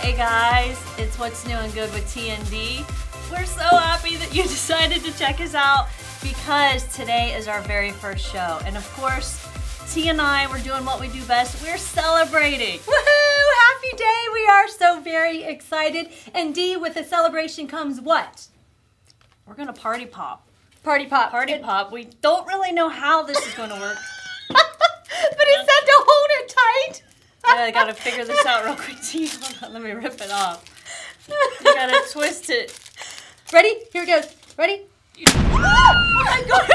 Hey guys, it's What's New and Good with T&D. We're so happy that you decided to check us out because today is our very first show. And of course, T and I, we're doing what we do best. We're celebrating. Woohoo! Happy day! We are so very excited. And D, with the celebration comes what? We're gonna party pop. Party pop. Party pop. We don't really know how this is gonna work. But it said to hold it tight. I gotta figure this out real quick. T, hold on, let me rip it off. You gotta twist it. Ready? Here it goes. Ready? Oh my gosh!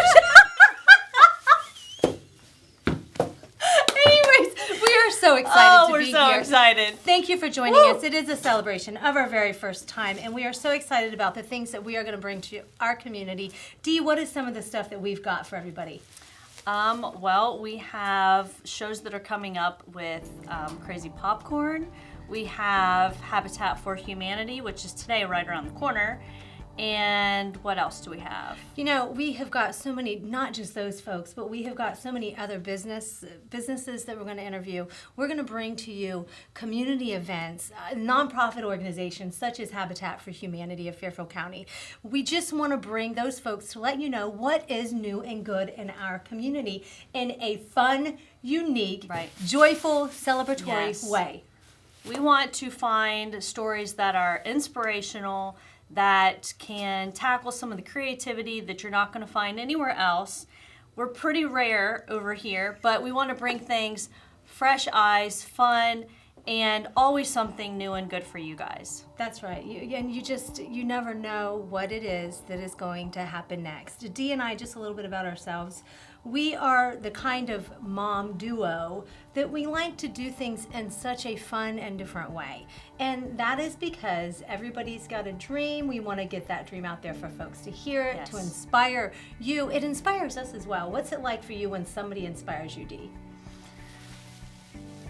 Anyways, we are so excited to we're be so here. excited. Thank you for joining us. It is a celebration of our very first time, and we are so excited about the things that we are going to bring to our community. Dee, what is some of the stuff that we've got for everybody? Well, we have shows that are coming up with Crazy Popcorn. We have Habitat for Humanity, which is today right around the corner. And what else do we have? You know, we have got so many, not just those folks, but we have got so many other businesses that we're going to interview. We're going to bring to you community events, nonprofit organizations such as Habitat for Humanity of Fairfield County. We just want to bring those folks to let you know what is new and good in our community in a fun, unique, joyful, celebratory way. We want to find stories that are inspirational, that can tackle some of the creativity that you're not going to find anywhere else. We're pretty rare over here, but we want to bring things fresh eyes, fun, and always something new and good for you guys. That's right. You never know what it is that is going to happen next. Dee and I, just a little bit about ourselves. We are the kind of mom duo that we like to do things in such a fun and different way. And that is because everybody's got a dream. We want to get that dream out there for folks to hear it, to inspire you. It inspires us as well. What's it like for you when somebody inspires you, Dee?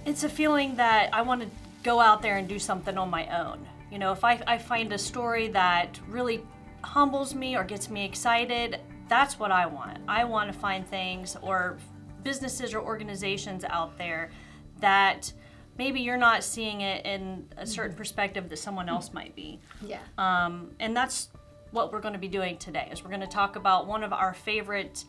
It's a feeling that I want to go out there and do something on my own. You know, if I find a story that really humbles me or gets me excited, that's what I want. I want to find things or businesses or organizations out there that maybe you're not seeing it in a certain perspective that someone else might be. Yeah. And that's what we're going to be doing today, is we're going to talk about one of our favorite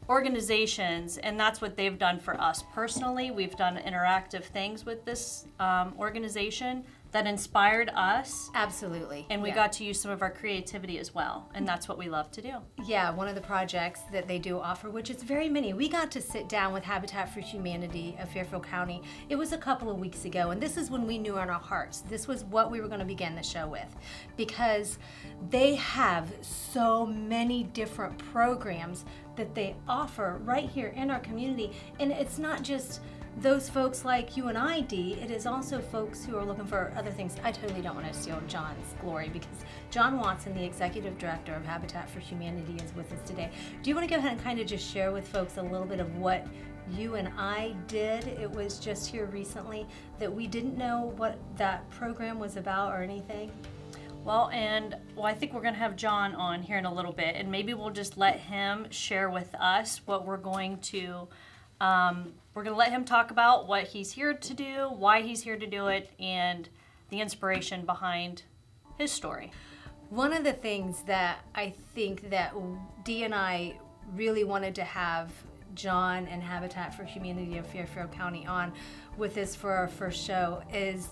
organizations, and that's what they've done for us personally. We've done interactive things with this organization that inspired us. Absolutely. And we got to use some of our creativity as well, and that's what we love to do. Yeah, one of the projects that they do offer, which is very many. We got to sit down with Habitat for Humanity of Fairfield County. It was a couple of weeks ago, and this is when we knew in our hearts this was what we were going to begin the show with, because they have so many different programs that they offer right here in our community. And it's not just those folks like you and I, Dee, it is also folks who are looking for other things. I totally don't want to steal John's glory, because John Watson, the Executive Director of Habitat for Humanity, is with us today. Do you want to go ahead and kind of just share with folks a little bit of what you and I did? It was just here recently that we didn't know what that program was about or anything. Well, I think we're going to have John on here in a little bit, and maybe we'll just let him share with us what we're going to let him talk about what he's here to do, why he's here to do it, and the inspiration behind his story. One of the things that I think that Dee and I really wanted to have John and Habitat for Humanity of Fairfield County on with us for our first show is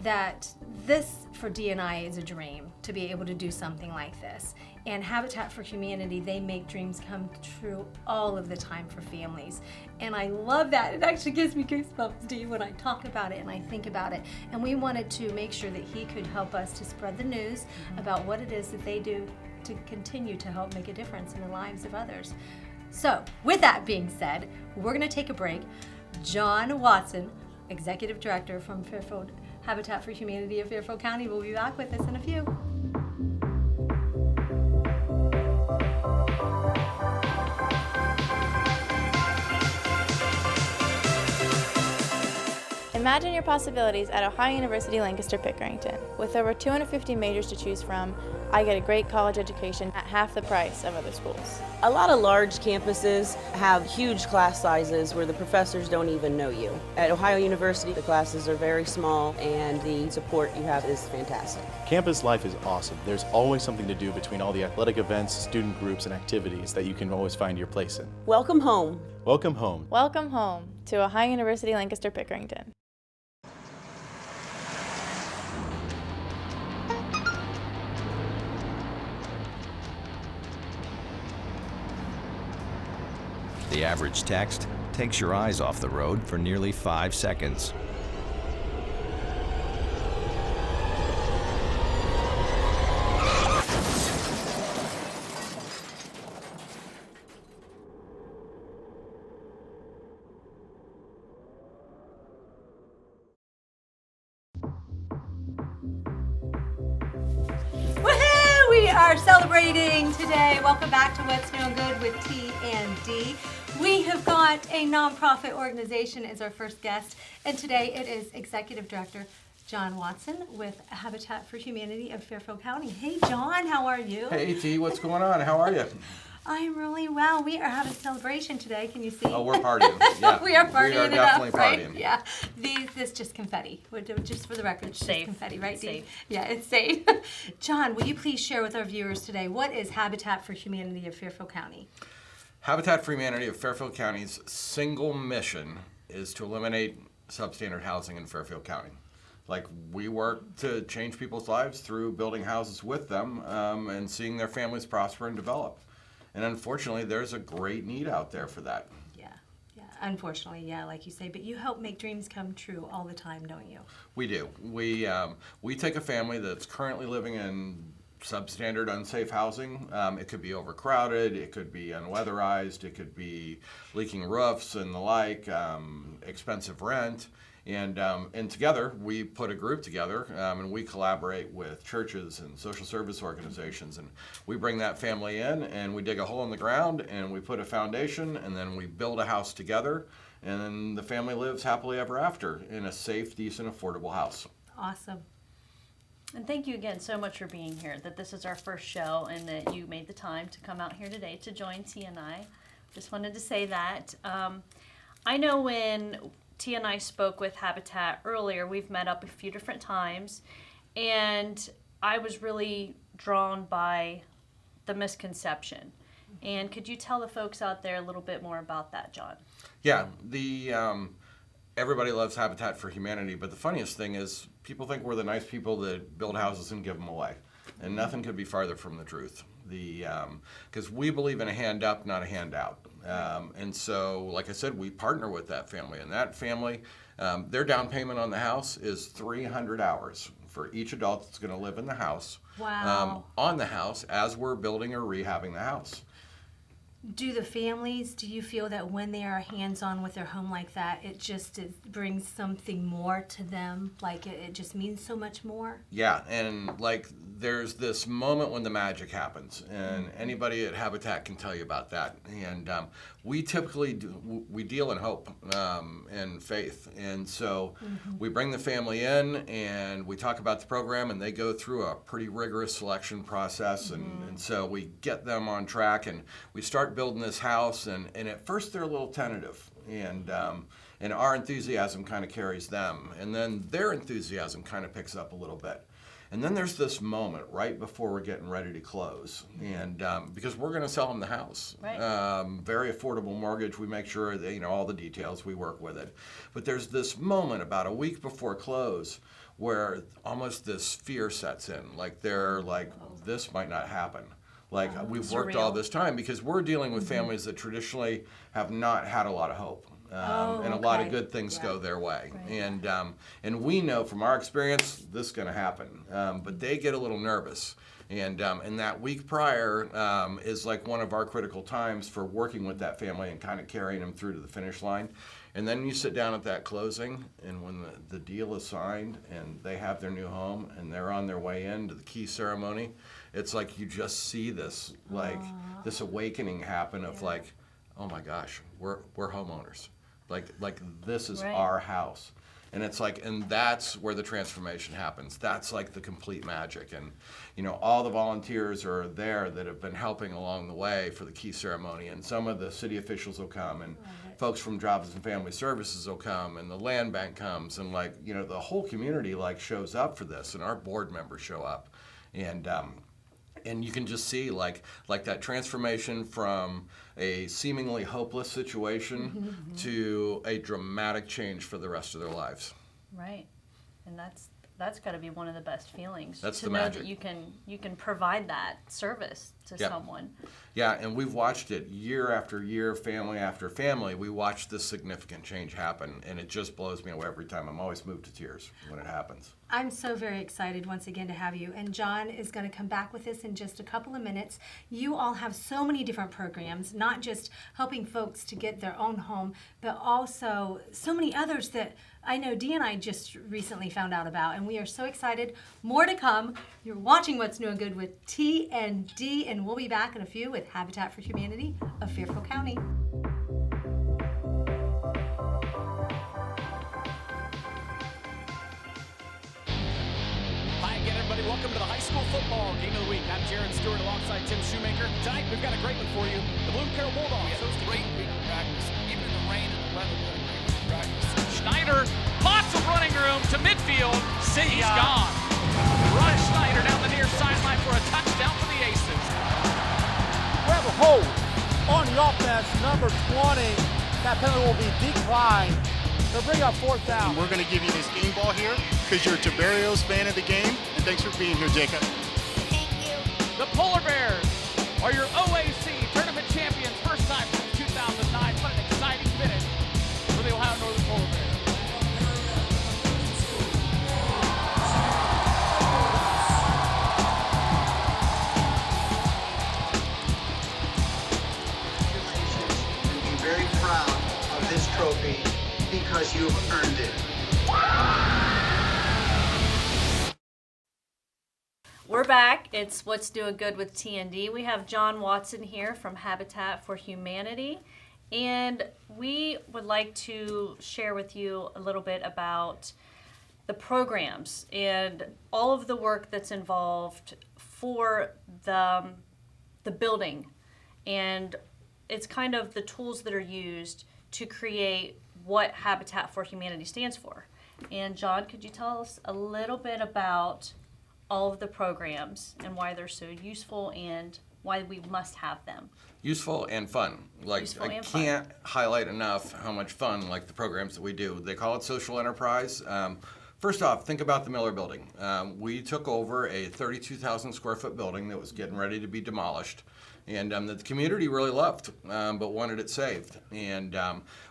that this, for Dee and I, is a dream to be able to do something like this. And Habitat for Humanity, they make dreams come true all of the time for families. And I love that. It actually gives me goosebumps, Dee, when I talk about it and I think about it. And we wanted to make sure that he could help us to spread the news about what it is that they do to continue to help make a difference in the lives of others. So, with that being said, we're going to take a break. John Watson, Executive Director from Habitat for Humanity of Fairfield County, will be back with us in a few. Imagine your possibilities at Ohio University Lancaster-Pickerington. With over 250 majors to choose from, I get a great college education at half the price of other schools. A lot of large campuses have huge class sizes where the professors don't even know you. At Ohio University, the classes are very small and the support you have is fantastic. Campus life is awesome. There's always something to do between all the athletic events, student groups, and activities that you can always find your place in. Welcome home. Welcome home. Welcome home to Ohio University Lancaster-Pickerington. The average text takes your eyes off the road for nearly 5 seconds. Woohoo! We are celebrating today. Welcome back to What's New and Good with T&D. We have got a nonprofit organization as our first guest, and today it is Executive Director John Watson with Habitat for Humanity of Fairfield County. Hey, John, how are you? Hey, T, what's going on? How are you? I'm really well. We are having a celebration today. Can you see? Oh, we're partying. Yeah. We are partying. We are it definitely up, right? partying. Yeah. This just confetti. We're doing, just for the record, it's just Safe. confetti, right, Dee? Safe. Yeah, it's safe. John, will you please share with our viewers today what is Habitat for Humanity of Fairfield County? Habitat for Humanity of Fairfield County's single mission is to eliminate substandard housing in Fairfield County. Like, we work to change people's lives through building houses with them and seeing their families prosper and develop. And unfortunately, there's a great need out there for that. Yeah. Unfortunately, yeah, like you say, but you help make dreams come true all the time, don't you? We do. We take a family that's currently living in substandard, unsafe housing. It could be overcrowded, it could be unweatherized, it could be leaking roofs and the like, expensive rent. And together, we put a group together, and we collaborate with churches and social service organizations, and we bring that family in, and we dig a hole in the ground, and we put a foundation, and then we build a house together, and then the family lives happily ever after in a safe, decent, affordable house. Awesome. And thank you again so much for being here, that this is our first show and that you made the time to come out here today to join T and I. Just wanted to say that. I know when T and I spoke with Habitat earlier, we've met up a few different times, and I was really drawn by the misconception. And could you tell the folks out there a little bit more about that, John? Yeah, everybody loves Habitat for Humanity, but the funniest thing is people think we're the nice people that build houses and give them away, and nothing could be farther from the truth. Because we believe in a hand up, not a handout. And so, like I said, we partner with that family, and that family, their down payment on the house is 300 hours for each adult that's going to live in the house. Wow. On the house as we're building or rehabbing the house. Do you feel that when they are hands-on with their home like that, it brings something more to them? Like it just means so much more? Yeah, and like there's this moment when the magic happens, and anybody at Habitat can tell you about that. And we typically we deal in hope and faith, and so we bring the family in and we talk about the program, and they go through a pretty rigorous selection process, and so we get them on track, and we start building this house, and at first they're a little tentative, and our enthusiasm kind of carries them, and then their enthusiasm kind of picks up a little bit. And then there's this moment right before we're getting ready to close, and because we're going to sell them the house, Right. Very affordable mortgage. We make sure that all the details, we work with it. But there's this moment about a week before close where almost this fear sets in, like they're like, this might not happen. Like we've worked all surreal. this time, because we're dealing with families that traditionally have not had a lot of hope. And a lot of okay. good things go their way. Right. And we know from our experience this is going to happen. But they get a little nervous. And that week prior is like one of our critical times for working with that family and kind of carrying them through to the finish line. And then you sit down at that closing, and when the deal is signed and they have their new home and they're on their way into the key ceremony, it's like you just see this, like, this awakening happen of like, oh my gosh, we're homeowners. Like this is Right. our house. And it's like, and that's where the transformation happens. That's like the complete magic. And, you know, all the volunteers are there that have been helping along the way for the key ceremony. And some of the city officials will come, and folks from Jobs and Family Services will come, and the land bank comes, and like, you know, the whole community like shows up for this, and our board members show up. And you can just see like that transformation from a seemingly hopeless situation to a dramatic change for the rest of their lives. Right, and that's got to be one of the best feelings. That's to the know magic. that you can provide that service to Yep. someone. Yeah, and we've watched it year after year, family after family. We watch this significant change happen, and it just blows me away every time. I'm always moved to tears when it happens. I'm so very excited once again to have you. And John is going to come back with us in just a couple of minutes. You all have so many different programs, not just helping folks to get their own home, but also so many others that I know Dee and I just recently found out about. And we are so excited. More to come. You're watching What's New and Good with T&D, and we'll be back in a few with Habitat for Humanity of Fairfield County. Hi again, everybody. Welcome to the high school football game of the week. I'm Jared Stewart alongside Tim Shoemaker. Tonight, we've got a great one for you. The Bloom Carroll Bulldogs. We had a great week of practice, even in the rain and the weather. We had a great week of practice. Schneider, lots of running room to midfield. He's gone. Ryan Schneider down the near sideline for a touchdown for the Aces. We have a hold on the offense, number 20. That penalty will be declined. They'll bring up fourth down. We're going to give you this game ball here because you're a Tiberios fan of the game, and thanks for being here, Jacob. Thank you. The Polar Bears are your OAC tournament champions, first time since 2009. What an exciting finish for the Ohio Northern Polar Bears. Be very proud of this trophy because you've earned it. We're back. It's What's Doing Good with T&D. We have John Watson here from Habitat for Humanity, and we would like to share with you a little bit about the programs and all of the work that's involved for the building, and it's kind of the tools that are used to create what Habitat for Humanity stands for. And John, could you tell us a little bit about all of the programs and why they're so useful and why we must have them? Useful and fun. Like, Useful I and fun. can't highlight enough how much fun, like the programs that we do. They call it social enterprise. First off, think about the Miller Building. We took over a 32,000 square foot building that was getting ready to be demolished, and that the community really loved, but wanted it saved. And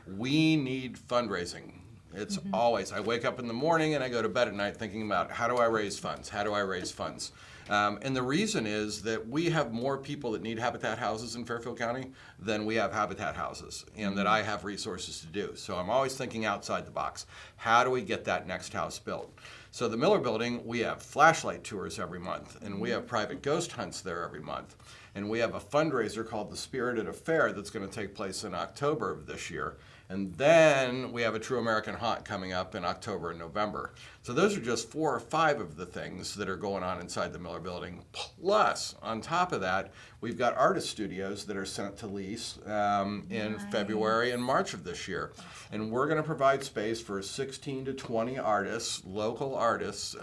we need fundraising. It's always, I wake up in the morning and I go to bed at night thinking about how do I raise funds? How do I raise funds? And the reason is that we have more people that need Habitat houses in Fairfield County than we have Habitat houses, and that I have resources to do. So I'm always thinking outside the box. How do we get that next house built? So the Miller Building, we have flashlight tours every month, and we have private ghost hunts there every month. And we have a fundraiser called the Spirited Affair that's going to take place in October of this year. And then we have a True American Haunt coming up in October and November. So those are just 4 or 5 of the things that are going on inside the Miller Building. Plus, on top of that, we've got artist studios that are sent to lease in February and March of this year. And we're going to provide space for 16 to 20 artists, local artists,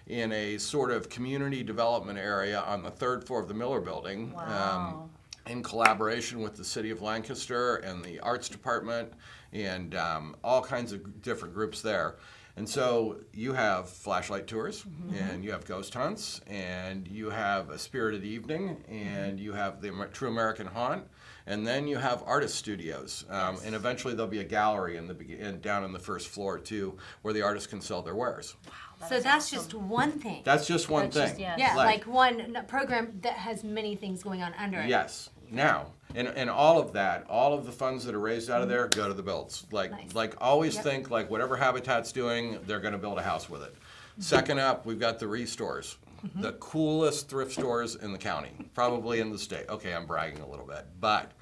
in a sort of community development area on the 3rd floor of the Miller Building. Wow. In collaboration with the City of Lancaster and the Arts Department and all kinds of different groups there. And so you have flashlight tours, and you have ghost hunts, and you have a spirited evening, and you have the True American Haunt, and then you have artist studios. And eventually there'll be a gallery down in the 1st floor too, where the artists can sell their wares. So that's awesome. just one thing. That's just one That's thing. just- yes. Yeah, like one program that has many things going on under it. Yes. Now, and all of that, all of the funds that are raised out of there go to the builds. Like always think like whatever Habitat's doing, they're going to build a house with it. Second up, we've got the restores. the coolest thrift stores in the county, probably in the state. Okay, I'm bragging a little bit, but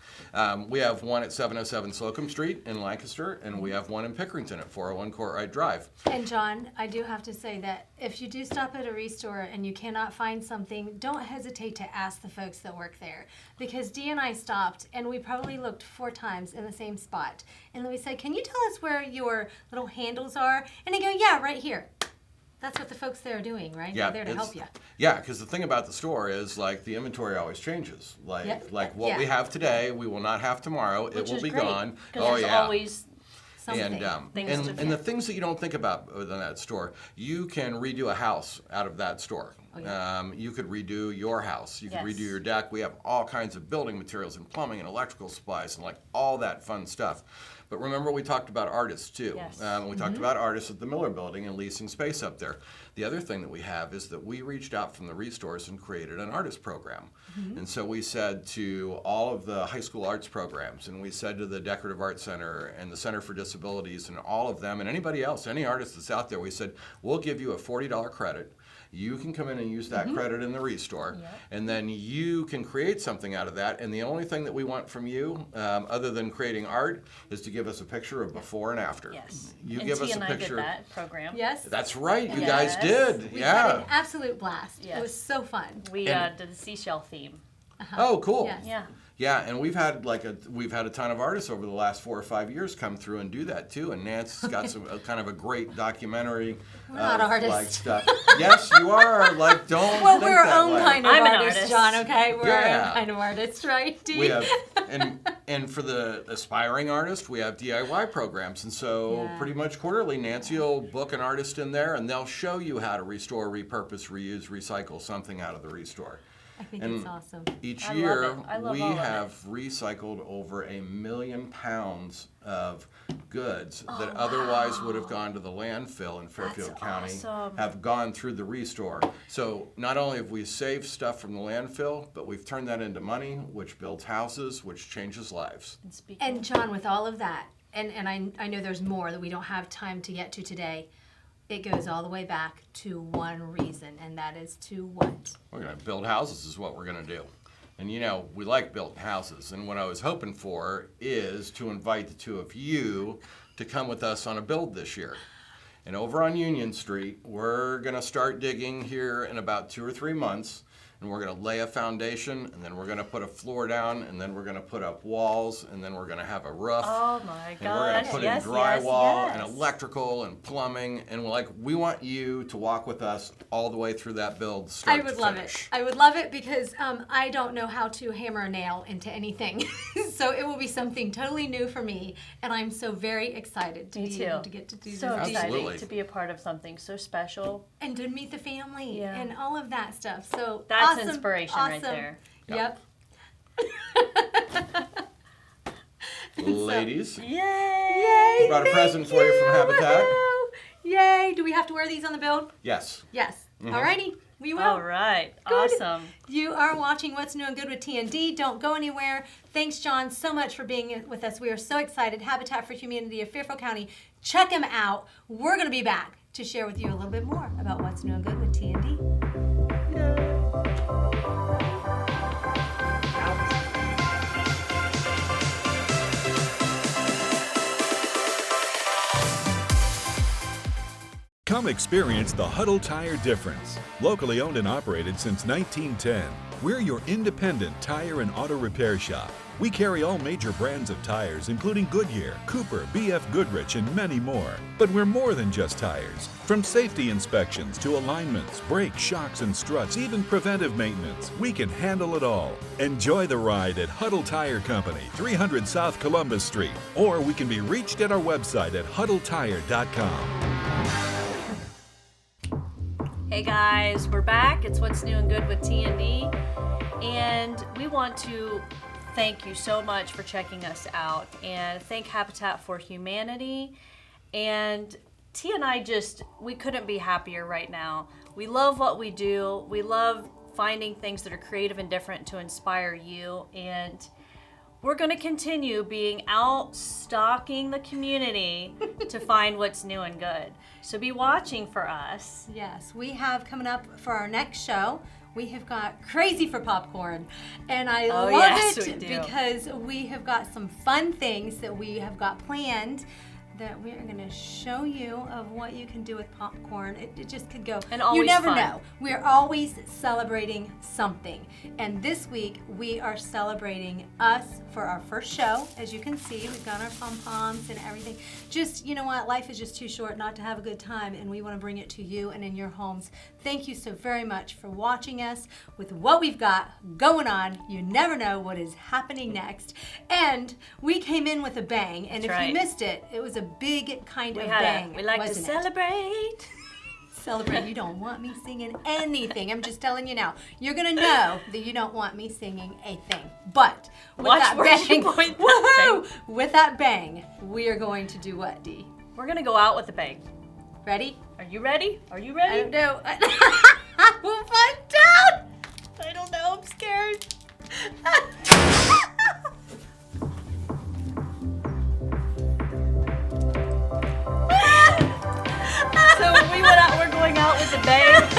we have one at 707 Slocum Street in Lancaster, and we have one in Pickerington at 401 Courtright Drive. And John, I do have to say that if you do stop at a Restore and you cannot find something, don't hesitate to ask the folks that work there. Because Dee and I stopped, and we probably looked 4 times in the same spot. And then we said, can you tell us where your little handles are? And they go, yeah, right here. That's what the folks there are doing, right? Yeah, They're there to help you. Yeah, because the thing about the store is like the inventory always changes. Like what we have today, we will not have tomorrow. Which it will is be great, gone. 'cause Oh there's yeah. always something. And the things that you don't think about within that store, you can redo a house out of that store. Oh, yeah. You could redo your house. You could redo your deck. We have all kinds of building materials and plumbing and electrical supplies and like all that fun stuff. But remember, we talked about artists too. Yes. We talked about artists at the Miller Building and leasing space up there. The other thing that we have is that we reached out from the Restores and created an artist program. And so we said to all of the high school arts programs, and we said to the Decorative Arts Center and the Center for Disabilities and all of them, and anybody else, any artist that's out there, we said, we'll give you a $40 credit. You can come in and use that credit in the Restore, and then you can create something out of that. And the only thing that we want from you, other than creating art, is to give us a picture of before and after. Yes. You and give us T a and picture. I did that program. Yes. That's right. You Yes. guys did. We had an Yeah. absolute blast. Yes. It was so fun. We And- did the seashell theme. Oh, cool. Yes. Yeah. Yeah, and we've had a ton of artists over the last 4 or 5 years come through and do that too. And Nance's got some kind of a great documentary. We're not artists. Like stuff. Yes, you are. Like, don't. Well, think we're our that own way. kind of I'm an artist, artist. John, okay? We're our Yeah. own kind of artist, right, Dee? We have, and for the aspiring artist, we have DIY programs. And so Yeah. pretty much quarterly, Nancy will book an artist in there and they'll show you how to restore, repurpose, reuse, recycle something out of the Restore. I think And it's awesome. Each I love year, it. I love we all of have recycled over 1 million pounds of goods that otherwise would have gone to the landfill in Fairfield County, awesome. have gone through the Restore. So not only have we saved stuff from the landfill, but we've turned that into money, which builds houses, which changes lives. And speaking And John, with all of that, and I know there's more that we don't have time to get to today, it goes all the way back to one reason, and that is to what? We're going to build houses is what we're going to do. And you know, we like building houses. And what I was hoping for is to invite the two of you to come with us on a build this year. And over on Union Street, we're going to start digging here in about 2 or 3 months. And we're going to lay a foundation, and then we're going to put a floor down, and then we're going to put up walls, and then we're going to have a roof. Oh my And we're going gosh. to put Yes, in drywall yes, and yes. electrical and plumbing. And we want you to walk with us all the way through that build, I start would to love finish. it. I would love it because I don't know how to hammer a nail into anything. So it will be something totally new for me, and I'm so very excited to Me be too. able to get to do So this exciting Absolutely. to be a part of something so special. and to meet the family Yeah. and all of that stuff. So That's awesome, inspiration awesome. right there. Yep. Ladies, Yay! brought a present for you from Habitat. Woohoo! Yay! Do we have to wear these on the build? Yes. Yes. Alrighty. We will. All right. Good. Awesome. You are watching What's New and Good with TND. Don't go anywhere. Thanks, John, so much for being with us. We are so excited. Habitat for Humanity of Fairfield County. Check him out. We're going to be back to share with you a little bit more about What's New and Good with TND. Come experience the Huddle Tire difference. Locally owned and operated since 1910, we're your independent tire and auto repair shop. We carry all major brands of tires, including Goodyear, Cooper, BF Goodrich, and many more. But we're more than just tires. From safety inspections to alignments, brakes, shocks, and struts, even preventive maintenance, we can handle it all. Enjoy the ride at Huddle Tire Company, 300 South Columbus Street, or we can be reached at our website at huddletire.com. Hey guys, we're back. It's What's New and Good with TND. And we want to thank you so much for checking us out and thank Habitat for Humanity. And T and I we couldn't be happier right now. We love what we do. We love finding things that are creative and different to inspire you. And we're going to continue being out stalking the community to find what's new and good. So be watching for us. Yes, we have coming up for our next show. We have got Crazy for Popcorn, and I love yes, it because we have got some fun things that we have got planned that we're going to show you of what you can do with popcorn. It just could go. And always you never fun. know. We're always celebrating something. And this week we are celebrating us for our first show. As you can see, we've got our pom-poms and everything. Just, you know what, life is just too short not to have a good time, and we want to bring it to you and in your homes. Thank you so very much for watching us with what we've got going on. You never know what is happening next. And we came in with a bang, and That's if right. you missed it, it was a big kind of We bang. we like to wasn't it? celebrate. Celebrate. You don't want me singing anything. I'm just telling you now. You're gonna know that you don't want me singing a thing. But with Watch that where bang, you point that woohoo! With that bang, we are going to do what, Dee? We're going to go out with a bang. Ready? Are you ready? Are you I ready? don't know. We'll find out. I don't know. I'm scared. So we're going out with a bang.